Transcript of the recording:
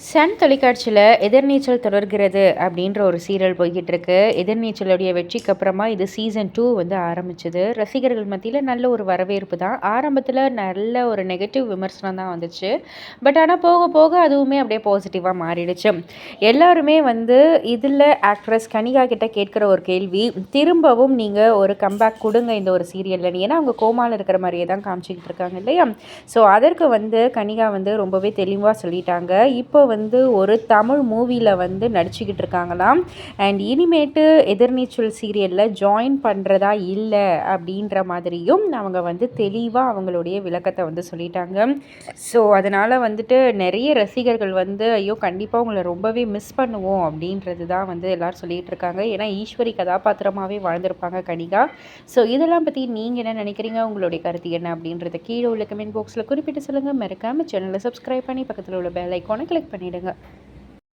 Sun தொலைக்காட்சியில் எதிர்நீச்சல் தொடர்கிறது அப்படின்ற ஒரு சீரியல் போய்கிட்டு இருக்கு. எதிர்நீச்சலுடைய வெற்றிக்கு அப்புறமா இது சீசன் 2 வந்து ஆரம்பிச்சது. ரசிகர்கள் மத்தியில் நல்ல ஒரு வரவேற்பு தான். ஆரம்பத்தில் நல்ல ஒரு நெகட்டிவ் விமர்சனம் தான் வந்துச்சு. பட் ஆனால் போக போக அதுவுமே அப்படியே பாசிட்டிவாக மாறிடுச்சு. எல்லாருமே வந்து இதில் ஆக்ட்ரஸ் கனிகா கிட்ட கேட்குற ஒரு கேள்வி, திரும்பவும் நீங்கள் ஒரு கம்பேக் கொடுங்க இந்த ஒரு சீரியலில். ஏன்னா அவங்க கோமாவில் இருக்கிற மாதிரியே தான் காமிச்சிக்கிட்டு இருக்காங்க இல்லையா? ஸோ அதற்கு வந்து கனிகா வந்து ரொம்பவே தெளிவாக சொல்லிட்டாங்க. இப்போ வந்து ஒரு தமிழ் மூவியில் வந்து நடிச்சுக்கிட்டு இருக்காங்களாம். அண்ட் இனிமேட்டு எதிர்நீச்சல் சீரியலில் ஜாயின் பண்ணுறதா இல்லை அப்படின்ற மாதிரியும் அவங்க வந்து தெளிவாக அவங்களுடைய விளக்கத்தை வந்து சொல்லிட்டாங்க. ஸோ அதனால் வந்துட்டு நிறைய ரசிகர்கள் வந்து ஐயோ கண்டிப்பாக உங்களை ரொம்பவே மிஸ் பண்ணுவோம் அப்படின்றது தான் வந்து எல்லோரும் சொல்லிகிட்டு இருக்காங்க. ஏன்னா ஈஸ்வரி கதாபாத்திரமாகவே வாழ்ந்திருப்பாங்க கனிகா. ஸோ இதெல்லாம் பற்றி நீங்கள் என்ன நினைக்கிறீங்க? உங்களுடைய கருத்து என்ன அப்படின்றத கீழே உள்ள கமெண்ட் பாக்ஸில் குறிப்பிட்டு சொல்லுங்கள். மறக்காமல் சேனலை சப்ஸ்கிரைப் பண்ணி பக்கத்தில் உள்ள பெல் ஐக்கானை கிளிக் பண்ணிவிடுங்க.